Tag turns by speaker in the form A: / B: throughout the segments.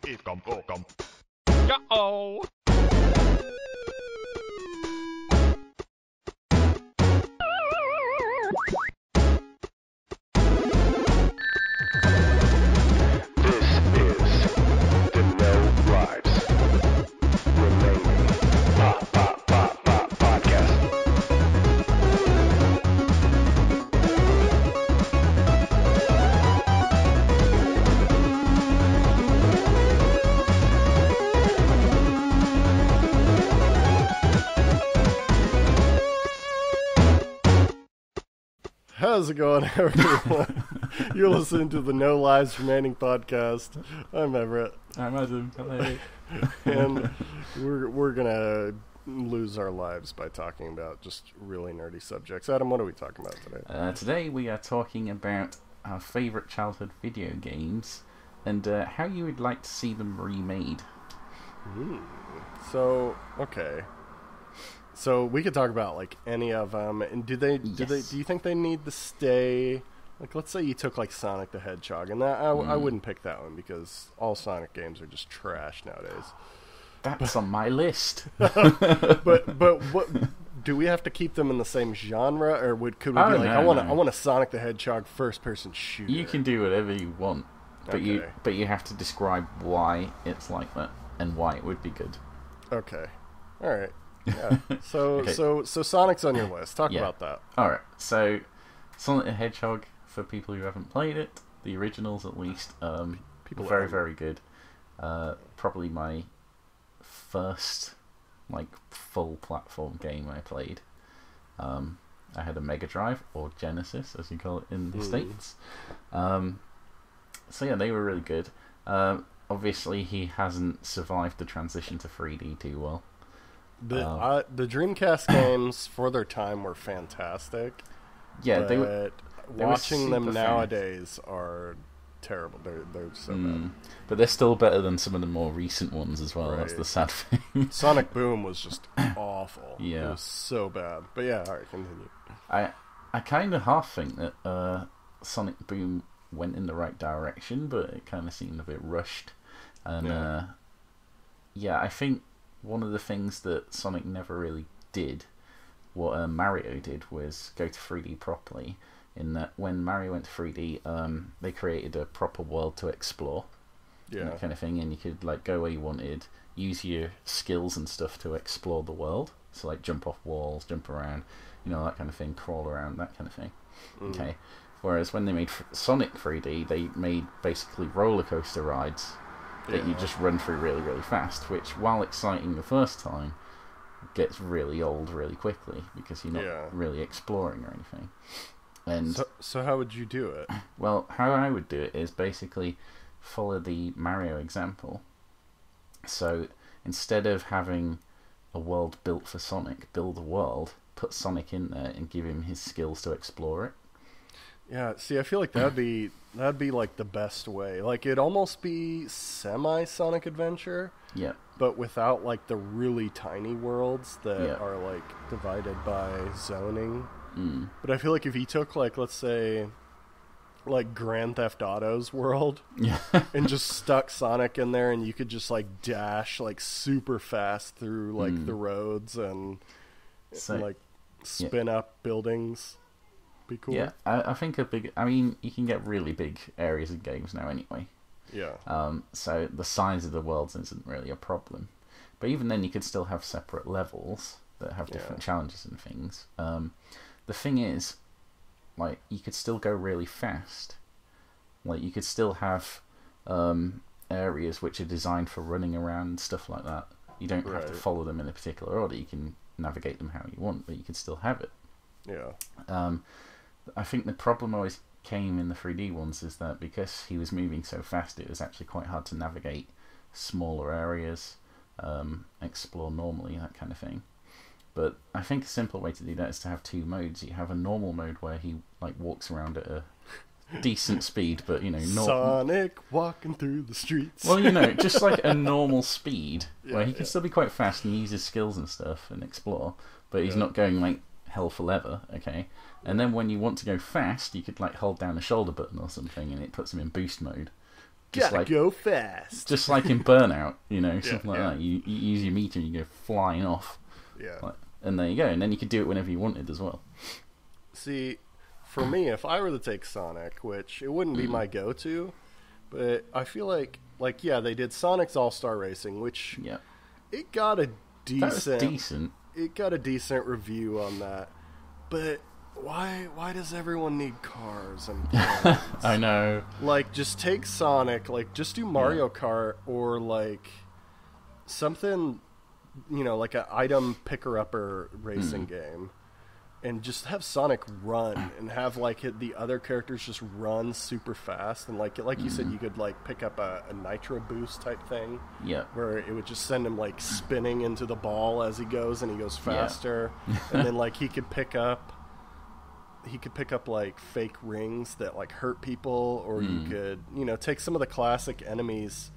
A: Come, oh, come. Uh-oh.
B: This is the No Lives Remaining podcast.
C: How's it going, everyone? You're listening to the No Lives Remaining podcast. I'm Everett,
D: I'm Adam. Hello.
C: and we're gonna lose our lives by talking about just really nerdy subjects. Adam, what are we talking about today?
D: Today we are talking about our favourite childhood video games and how you would like to see them remade.
C: So, okay. So we could talk about like any of them, and do you think they need to stay? Like, let's say you took like Sonic the Hedgehog, and that I wouldn't pick that one because all Sonic games are just trash nowadays.
D: That's on my list.
C: But what do we have to keep them in the same genre, or could we be like,
D: no.
C: I want a Sonic the Hedgehog first person shooter?
D: You can do whatever you want, but
C: Okay.
D: you have to describe why it's like that and why it would be good.
C: Okay, all right. Yeah. So
D: Okay.
C: so Sonic's on your list. Talk
D: Yeah.
C: about that.
D: Alright, so Sonic the Hedgehog, for people who haven't played it, the originals at least,
C: People
D: very,
C: are-
D: very good. Probably my first like full platform game I played. I had a Mega Drive, or Genesis as you call it in the States. So yeah, they were really good. Obviously he hasn't survived the transition to 3D too well.
C: The Dreamcast games for their time were fantastic.
D: Yeah,
C: but
D: they were
C: watching them
D: super
C: nowadays are terrible. They're so bad.
D: but they're still better than some of the more recent ones as well. That's
C: Right.
D: the sad thing.
C: Sonic Boom was just awful.
D: Yeah.
C: It was so bad. But yeah, alright, continue.
D: I kind of half think that Sonic Boom went in the right direction, but it kind of seemed a bit rushed. And I think one of the things that Sonic never really did, what Mario did, was go to 3D properly. In that, when Mario went to 3D, they created a proper world to explore, and
C: Yeah.
D: that kind of thing, and you could like go where you wanted, use your skills and stuff to explore the world. So like jump off walls, jump around, that kind of thing, crawl around, that kind of thing. Okay. Whereas when they made Sonic 3D, they made basically roller coaster rides that you
C: Yeah.
D: just run through really, really fast, which, while exciting the first time, gets really old really quickly because you're not really exploring or anything. And
C: So how would you do it?
D: well, how I would do it is basically follow the Mario example. So instead of having a world built for Sonic, build a world, put Sonic in there, and give him his skills to explore it.
C: Yeah, see, I feel like that'd be like the best way. Like, it'd almost be semi-Sonic Adventure,
D: Yeah.
C: but without like the really tiny worlds that
D: Yeah.
C: are like divided by zoning.
D: Mm.
C: But I feel like if you took like, let's say, like Grand Theft Auto's world
D: Yeah.
C: and just stuck Sonic in there, and you could just like dash like super fast through like the roads and
D: So-
C: like spin up buildings. Be cool.
D: Yeah, I think you can get really big areas in games now anyway.
C: Yeah.
D: So the size of the worlds isn't really a problem. But even then, you could still have separate levels that have different challenges and things. The thing is, like, you could still go really fast. Like, you could still have areas which are designed for running around and stuff like that. You don't have to
C: Right.
D: follow them in a particular order. You can navigate them how you want, but you can still have it.
C: Yeah.
D: I think the problem always came in the 3D ones is that because he was moving so fast, it was actually quite hard to navigate smaller areas, explore normally, that kind of thing. But I think a simple way to do that is to have two modes. You have a normal mode where he like walks around at a decent speed, but not
C: Sonic walking through the streets.
D: well, just like a normal speed where he can
C: yeah.
D: still be quite fast and use his skills and stuff and explore, but he's
C: Yeah.
D: not going like hell for leather, okay? And then when you want to go fast, you could like hold down a shoulder button or something and it puts him in boost mode.
C: Gotta go fast.
D: Just like in Burnout, something like
C: yeah.
D: that. You use your meter and you go flying off.
C: Yeah.
D: And there you go. And then you could do it whenever you wanted as well.
C: See, for me, if I were to take Sonic, which it wouldn't be my go-to, but I feel like they did Sonic's All-Star Racing, which it got a decent. It got a decent review on that. But why does everyone need cars and planes?
D: I know.
C: Like, just take Sonic, like, just do Mario Kart, or, like, something, like an item picker-upper racing game. And just have Sonic run, and have, like, the other characters just run super fast. And, like you said, you could, like, pick up a Nitro Boost type thing.
D: Yeah.
C: Where it would just send him, like, spinning into the ball as he goes, and he goes faster. And then, like, he could pick up, like, fake rings that, like, hurt people. Or you could, take some of the classic enemies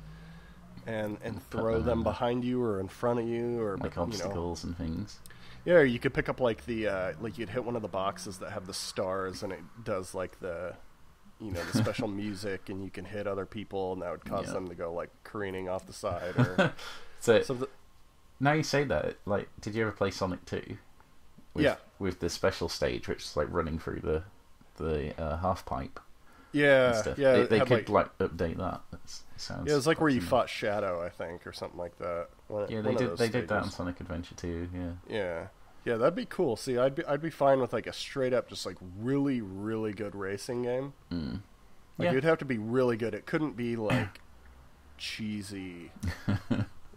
C: and throw them behind you or in front of you. Or,
D: like obstacles and things.
C: Yeah, or you could pick up, like, you'd hit one of the boxes that have the stars, and it does, like, the special music, and you can hit other people, and that would cause them to go, like, careening off the side. Or
D: now you say that, like, did you ever play Sonic 2? With the special stage, which is, like, running through the half pipe.
C: Yeah,
D: and stuff.
C: yeah.
D: They could, like, update that.
C: It was like where you fought Shadow, I think, or something like that.
D: They did that on Sonic Adventure 2,
C: Yeah, that'd be cool. See, I'd be fine with, like, a straight up, just, like, really, really good racing game. Like, it'd have to be really good. It couldn't be, like, cheesy.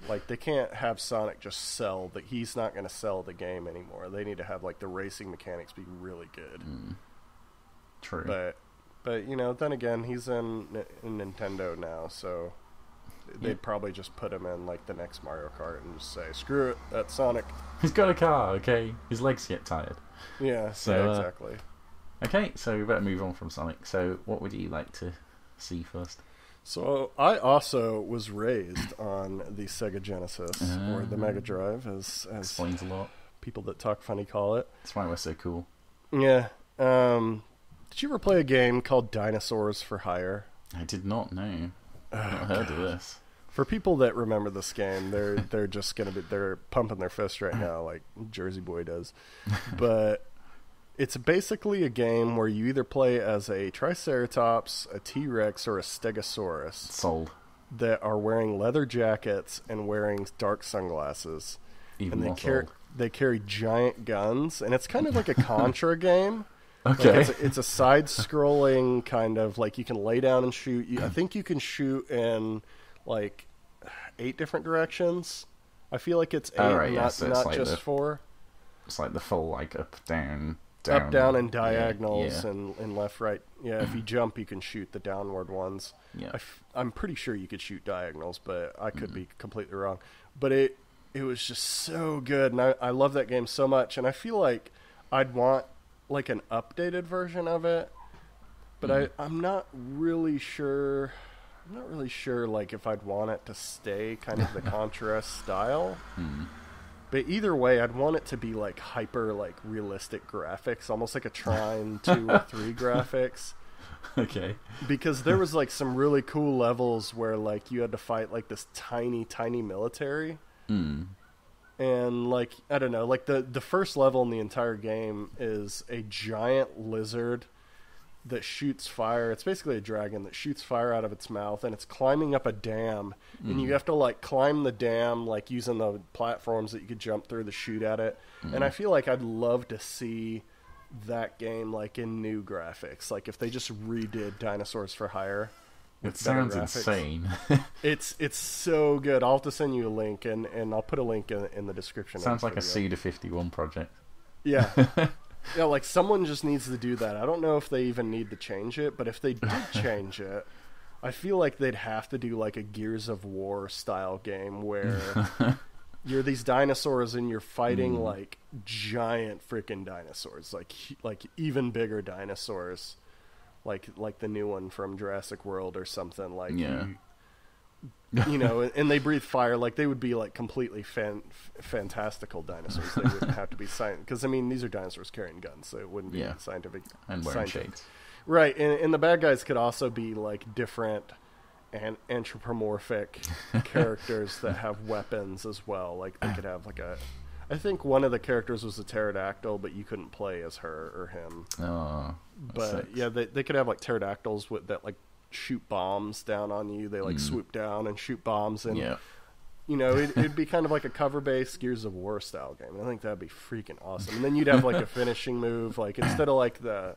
C: Like, they can't have Sonic just sell that. He's not going to sell the game anymore. They need to have, like, the racing mechanics be really good.
D: True.
C: But then again, he's in Nintendo now, so they'd probably just put him in, like, the next Mario Kart and just say, screw it, that's Sonic.
D: He's got a car, okay? His legs get tired.
C: Yeah, exactly.
D: Okay, so we better move on from Sonic. So what would you like to see first?
C: So I also was raised on the Sega Genesis, or the Mega Drive, as
D: explains a lot.
C: People that talk funny call it.
D: That's why we're so cool.
C: Yeah. Did you ever play a game called Dinosaurs for Hire?
D: I did not know. I've not heard of this.
C: For people that remember this game, they're just they're pumping their fist right now, like Jersey Boy does. But it's basically a game where you either play as a Triceratops, a T-Rex, or a Stegosaurus.
D: Sold.
C: That are wearing leather jackets and wearing dark sunglasses.
D: Even more
C: they carry giant guns, and it's kind of like a Contra game.
D: Okay.
C: Like it's a side-scrolling kind of, like, you can lay down and shoot. I think you can shoot in, like, 8 different directions. I feel like it's 8, not just 4.
D: It's like the full, like, up, down,
C: up, down, and diagonals, and left, right. Yeah, if you jump, you can shoot the downward ones.
D: Yeah.
C: I'm pretty sure you could shoot diagonals, but I could be completely wrong. But it was just so good, and I love that game so much, and I feel like I'd want, like, an updated version of it, but I'm not really sure. I'm not really sure, like, if I'd want it to stay kind of the Contra style. But either way, I'd want it to be, like, hyper, like, realistic graphics, almost like a Trine 2 or 3 graphics.
D: Okay.
C: Because there was, like, some really cool levels where, like, you had to fight, like, this tiny, tiny military. And, like, I don't know, like, the first level in the entire game is a giant lizard that shoots fire. It's basically a dragon that shoots fire out of its mouth, and it's climbing up a dam. And you have to, like, climb the dam, like, using the platforms that you could jump through to shoot at it. And I feel like I'd love to see that game, like, in new graphics. Like, if they just redid Dinosaurs for Hire.
D: It sounds insane.
C: It's so good. I'll have to send you a link, and I'll put a link in the description.
D: Sounds like a Suda51 project.
C: Yeah. Yeah, like, someone just needs to do that. I don't know if they even need to change it, but if they did change it, I feel like they'd have to do, like, a Gears of War style game where you're these dinosaurs and you're fighting, like, giant freaking dinosaurs, like even bigger dinosaurs. Like the new one from Jurassic World or something, like, you know, and they breathe fire. Like, they would be, like, completely fantastical dinosaurs. They wouldn't have to be scientific, because, I mean, these are dinosaurs carrying guns, so it wouldn't be scientific.
D: And wearing shades.
C: Right, and the bad guys could also be, like, different anthropomorphic characters that have weapons as well. Like they could have like a. I think one of the characters was a pterodactyl, but you couldn't play as her or him.
D: Oh,
C: but yeah, they could have like pterodactyls that like shoot bombs down on you. They like swoop down and shoot bombs, and you know it'd be kind of like a cover-based Gears of War style game. And I think that'd be freaking awesome. And then you'd have like a finishing move, like instead of like the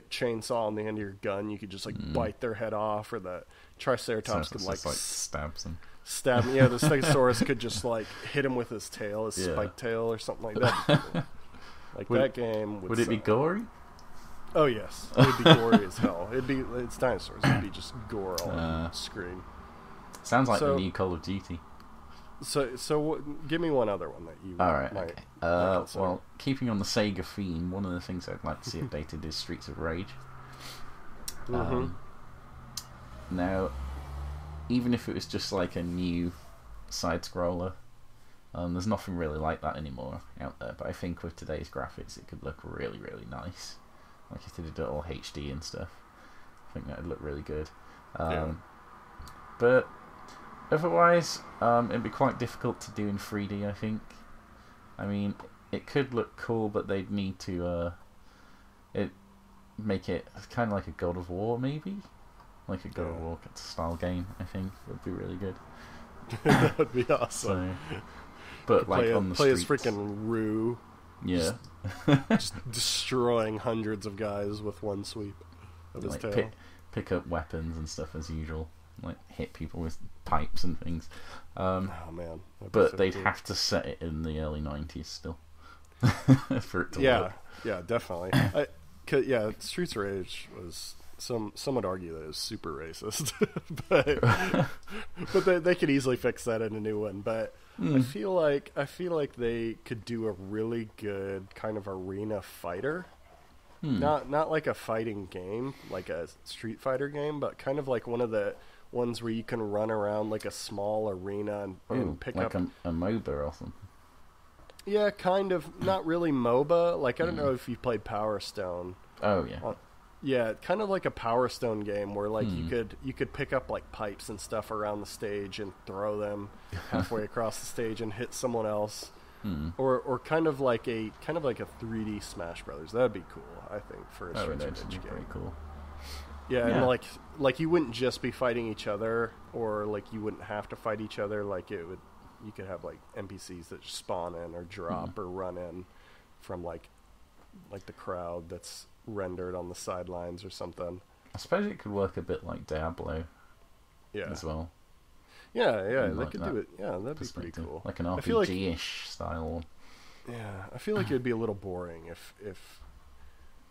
C: chainsaw on the end of your gun, you could just like bite their head off, or the Triceratops could like
D: stabs them.
C: Stab him. Yeah, the Stegosaurus could just like hit him with his tail, his spiked tail, or something like that. Like that game
D: would it be gory?
C: Oh yes, it would be gory as hell. It's dinosaurs. It'd be just gore all on the screen.
D: Sounds like the new Call of Duty.
C: So give me one other one that you.
D: All right. Okay. Well, keeping on the Sega theme, one of the things I'd like to see updated is Streets of Rage. Now, even if it was just like a new side scroller, there's nothing really like that anymore out there. But I think with today's graphics, it could look really, really nice. Like if they did it all HD and stuff, I think that'd look really good. But otherwise, it'd be quite difficult to do in 3D, I think. I mean, it could look cool, but they'd need to make it kind of like a God of War, maybe? Like a God of War style game, I think, would be really good.
C: That would be awesome.
D: So, but like on the streets,
C: play as freaking Rue.
D: Yeah.
C: Just destroying hundreds of guys with one sweep of his tail.
D: Pick up weapons and stuff as usual. Like hit people with pipes and things.
C: Oh man!
D: But they'd have to set it in the early 90s still for it to work.
C: Yeah, definitely. Streets of Rage was some would argue that it was super racist, but they could easily fix that in a new one. But I feel like they could do a really good kind of arena fighter. Not like a fighting game, like a Street Fighter game, but kind of like one of the ones where you can run around like a small arena and pick
D: like
C: up
D: a MOBA or something.
C: Yeah, kind of. Not really MOBA. Like I don't know if you played Power Stone.
D: Oh yeah.
C: Yeah, kind of like a Power Stone game where like you could pick up like pipes and stuff around the stage and throw them halfway across the stage and hit someone else. Or kind of like a 3D Smash Brothers. That'd be cool, I think, for a Streets of Rage game.
D: Pretty cool.
C: Yeah, and like you wouldn't just be fighting each other, or like you wouldn't have to fight each other. Like you could have like NPCs that just spawn in or drop or run in from like the crowd that's rendered on the sidelines or something.
D: I suppose it could work a bit like Diablo. As well.
C: Yeah, they could do it. Yeah, that'd be pretty cool.
D: Like an RPG-ish style.
C: Yeah, I feel like it'd be a little boring if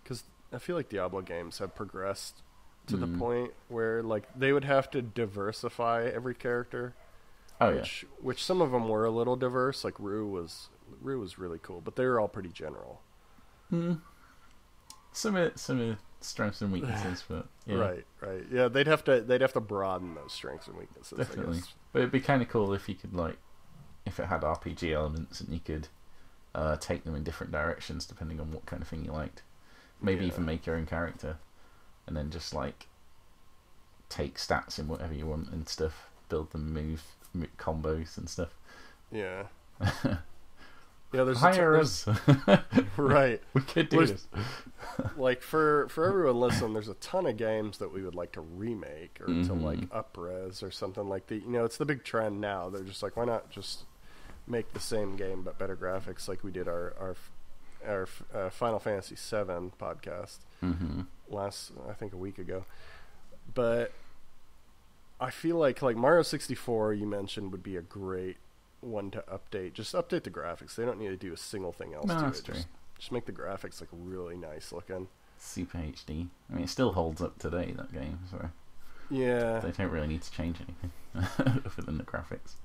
C: because I feel like Diablo games have progressed to the point where like they would have to diversify every character. Which some of them were a little diverse. Like Rue was really cool, but they were all pretty general.
D: Some of strengths and weaknesses, but yeah.
C: Right. Yeah, they'd have to broaden those strengths and weaknesses.
D: Definitely, but it'd be kind of cool if you could if it had RPG elements and you could take them in different directions depending on what kind of thing you liked. Maybe even make your own character, and then just take stats in whatever you want and stuff. Build them move combos and stuff.
C: Yeah. Yeah, there's
D: hire us.
C: Right.
D: We could do this.
C: Like for everyone listening, there's a ton of games that we would like to remake or to like upres or something like that. It's the big trend now. They're just like, why not just make the same game but better graphics, like we did our Final Fantasy VII podcast last, I think, a week ago. But I feel like Mario 64 you mentioned would be a great one to update. Just update the graphics. They don't need to do a single thing else to it. Just make the graphics really nice looking.
D: Super HD. I mean, it still holds up today, that game, so
C: yeah,
D: they don't really need to change anything other than the graphics.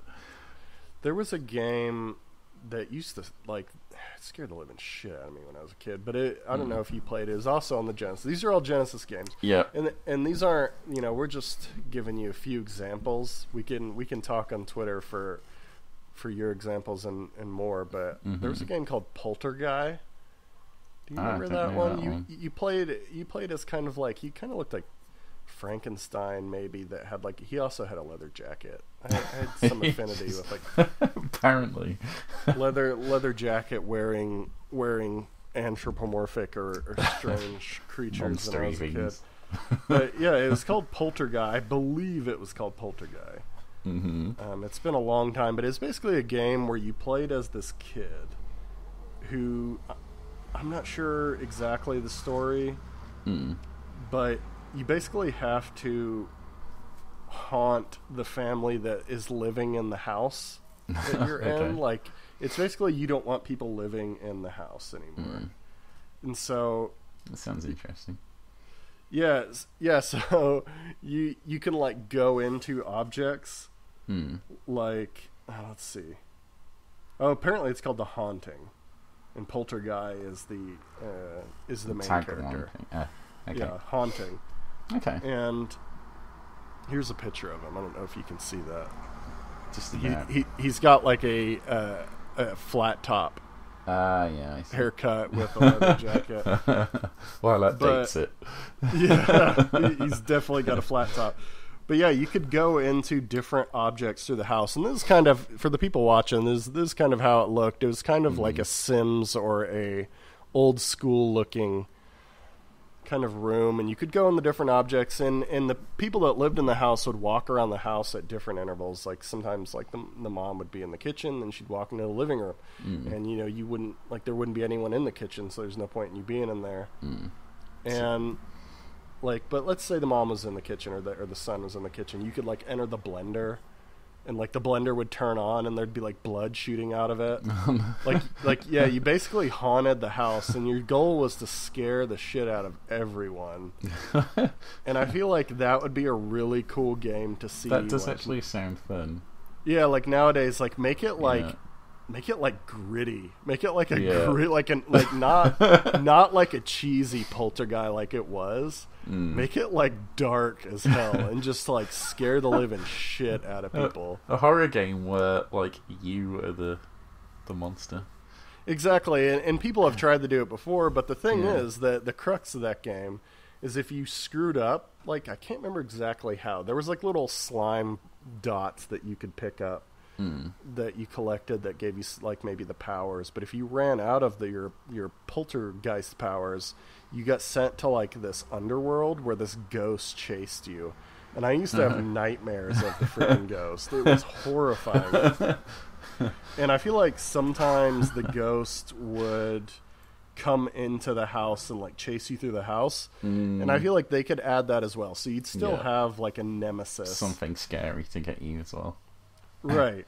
C: There was a game that used to it scared the living shit out of me when I was a kid, but I don't know if you played it. It was also on the Genesis. These are all Genesis games.
D: Yeah.
C: And these aren't, we're just giving you a few examples. We can talk on Twitter for your examples and more, but there was a game called Poltergeist. Do you remember that one? You played as kind of you kind of looked like Frankenstein maybe that had like he also had a leather jacket. I had some affinity with like
D: apparently
C: leather jacket wearing anthropomorphic or strange creatures when I was a kid. But yeah, it was called Poltergeist. I believe it was called Poltergeist.
D: Mm-hmm.
C: It's been a long time, but it's basically a game where you played as this kid who, I'm not sure exactly the story, but you basically have to haunt the family that is living in the house that you're in. Like, it's basically you don't want people living in the house anymore. And so...
D: That sounds interesting.
C: Yeah, so you can, like, go into objects, like, let's see. Oh, apparently it's called The Haunting, and Poltergeist is the main character.
D: Okay.
C: Yeah, Haunting.
D: Okay.
C: And here's a picture of him. I don't know if you can see that.
D: Just
C: he's got, like, a flat top.
D: Yeah, I see.
C: Haircut with a leather jacket.
D: Well, that dates it.
C: Yeah, he's definitely got a flat top. But yeah, you could go into different objects through the house, and this is kind of, for the people watching, this is kind of how it looked. It was kind of like a Sims or a old school looking kind of room, and you could go in the different objects, and the people that lived in the house would walk around the house at different intervals. Like sometimes, like the mom would be in the kitchen, and she'd walk into the living room, and you wouldn't, like, there wouldn't be anyone in the kitchen, so there's no point in you being in there. And like, but let's say the mom was in the kitchen or the son was in the kitchen, you could, like, enter the blender, and, like, the blender would turn on and there'd be, like, blood shooting out of it. like yeah, you basically haunted the house, and your goal was to scare the shit out of everyone. And I feel like that would be a really cool game to see.
D: That does,
C: like,
D: actually sound fun.
C: Yeah, like, nowadays, like, make it like gritty. Make it like a grit, like not like a cheesy Poltergeist like it was. Make it, like, dark as hell and just, like, scare the living shit out of people.
D: A horror game where, like, you are the monster.
C: Exactly, and people have tried to do it before, but the thing is that the crux of that game is if you screwed up, like, I can't remember exactly how. There was, like, little slime dots that you could pick up that you collected that gave you, like, maybe the powers. But if you ran out of your poltergeist powers, you got sent to, like, this underworld where this ghost chased you. And I used to have nightmares of the freaking ghost. It was horrifying. And I feel like sometimes the ghost would come into the house and, like, chase you through the house. And I feel like they could add that as well. So you'd still have, like, a nemesis.
D: Something scary to get you as well.
C: Right.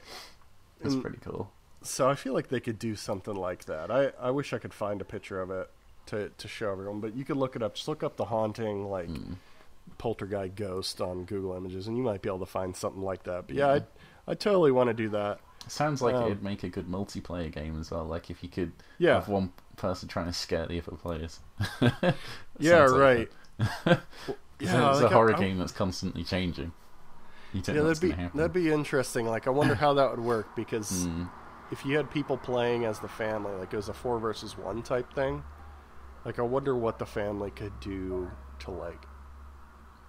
D: That's pretty cool.
C: So I feel like they could do something like that. I wish I could find a picture of it to show everyone. But you could look it up. Just look up The Haunting, like, Poltergeist Ghost on Google Images, and you might be able to find something like that. But yeah, I totally want to do that.
D: Sounds like it'd make a good multiplayer game as well. Like, if you could have one person trying to scare the other players.
C: Yeah, right.
D: It's a horror game that's constantly changing.
C: That'd be interesting. Like, I wonder how that would work, because if you had people playing as the family, like it was a 4 versus 1 type thing, like, I wonder what the family could do to, like,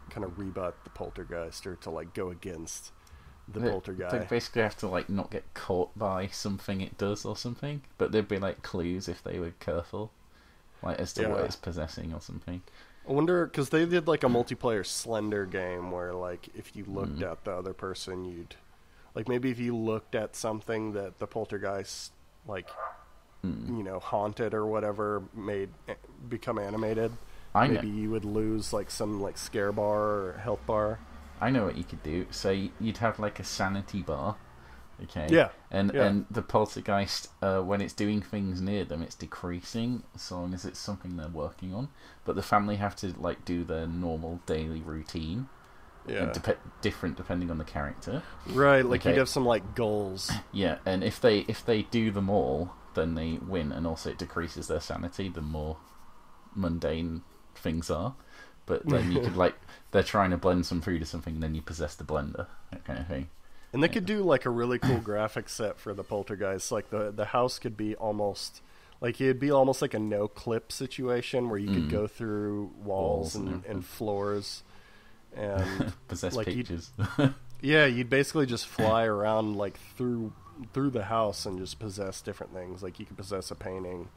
C: kind of rebut the poltergeist, or to, like, go against the poltergeist.
D: They basically have to, like, not get caught by something it does or something, but there'd be, like, clues if they were careful, like, as to what it's possessing or something.
C: I wonder, because they did, like, a multiplayer Slender game where, like, if you looked at the other person, you'd, like, maybe if you looked at something that the poltergeist, like, you know, haunted or whatever, made become animated, maybe you would lose, like, some, like, scare bar or health bar.
D: I know what you could do. So you'd have, like, a sanity bar, okay?
C: Yeah.
D: And the poltergeist, when it's doing things near them, it's decreasing, so long as it's something they're working on. But the family have to, like, do their normal daily routine. Yeah. Different depending on the character.
C: Right, like, you'd have some, like, goals.
D: Yeah, and if they do them all, then they win, and also it decreases their sanity the more mundane things are. But then you could, like, they're trying to blend some food or something, and then you possess the blender, that kind of thing.
C: And they could do, like, a really cool graphic set for the poltergeist. Like, the house could be almost, like, it'd be almost like a no-clip situation where you could go through walls and floors. and
D: Possess
C: like
D: pictures.
C: you'd basically just fly around like through the house and just possess different things. Like you could possess a painting,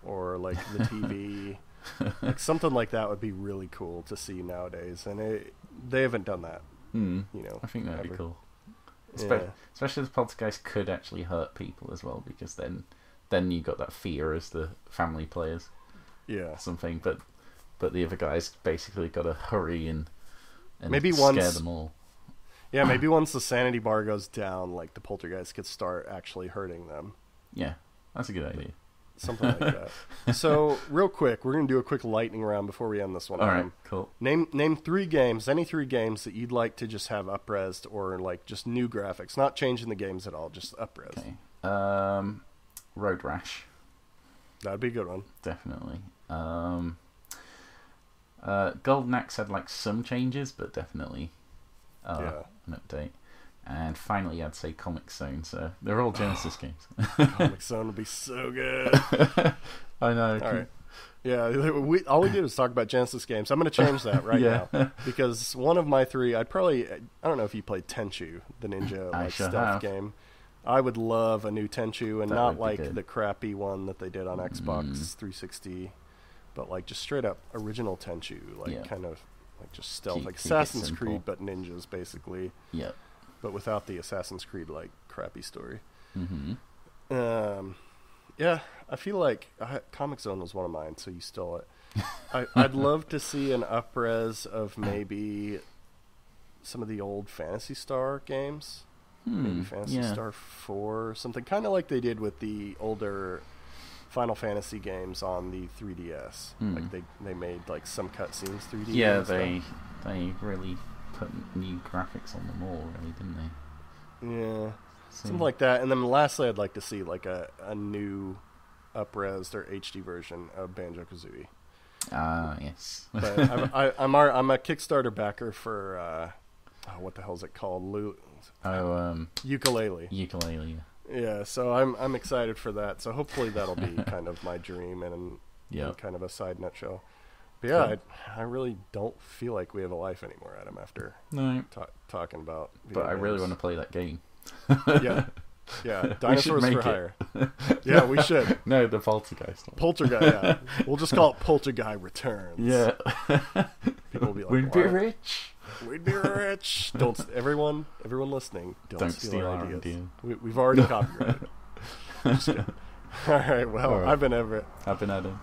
C: or like the TV. Like something like that would be really cool to see nowadays, and they haven't done that. You know,
D: I think that'd be
C: ever.
D: cool.
C: Yeah.
D: Especially if poltergeist could actually hurt people as well, because then you got that fear as the family players.
C: Yeah.
D: Something, but the other guys basically got to hurry and
C: maybe
D: scare them all.
C: Yeah, maybe once the sanity bar goes down, like the poltergeist could start actually hurting them.
D: Yeah, that's a good idea.
C: Something like that. So, real quick, we're going to do a quick lightning round before we end this one.
D: All right, cool.
C: Name 3 games, any 3 games that you'd like to just have upres'd, or like just new graphics, not changing the games at all, just upres'd.
D: Okay. Road Rash.
C: That'd be a good one.
D: Definitely. Golden Axe had like some changes, but definitely an update. And finally, I'd say Comic Zone. So they're all Genesis games.
C: Comic Zone would be so good.
D: I know.
C: All right. Yeah, all we did was talk about Genesis games. I'm going to change that right now, because one of my 3, I don't know if you played Tenchu, the ninja like stealth game. I would love a new Tenchu, and not like the crappy one that they did on Xbox 360, but like just straight up original Tenchu, like kind of like just stealth, like Assassin's Creed, but ninjas basically.
D: Yep.
C: But without the Assassin's Creed like crappy story.
D: Mm-hmm.
C: Yeah, I feel like Comic Zone was one of mine, so you stole it. I'd love to see an up-res of maybe some of the old Phantasy Star games. Maybe Phantasy Star 4 or something, kind of like they did with the older Final Fantasy games on the 3DS. Like they made like some cutscenes 3D.
D: Yeah, they really put new graphics on them all, really, didn't they?
C: Yeah. Something like that. And then lastly, I'd like to see like a new up-resed or HD version of Banjo-Kazooie.
D: Yes.
C: But I'm a Kickstarter backer for what the hell is it called? Ukulele.
D: Ukulele.
C: Yeah, so I'm excited for that. So hopefully that'll be kind of my dream and kind of a side nutshell. But yeah, cool. I really don't feel like we have a life anymore, Adam, after talking about video
D: But I
C: games.
D: really want to play that game.
C: Yeah, Dinosaurs for Hire.
D: Yeah,
C: we should.
D: No, the Poltergeist one.
C: Poltergeist, yeah. We'll just call it Poltergeist Returns.
D: Yeah.
C: People will be like,
D: we'd be rich.
C: We'd be rich. Everyone listening, don't steal our ideas.
D: Idea.
C: We've already copyrighted. Just kidding. All right, well, I've been Everett.
D: I've been Adam.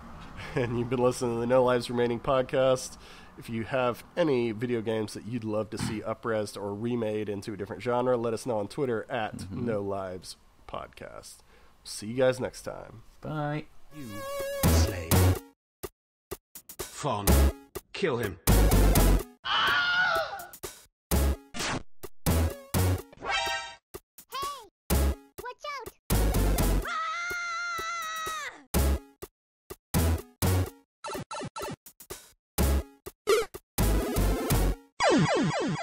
C: And you've been listening to the No Lives Remaining podcast. If you have any video games that you'd love to see upresed or remade into a different genre, let us know on Twitter at No Lives Podcast. See you guys next time.
D: Bye.
E: You slave. Fawn. Kill him.
F: Watch out!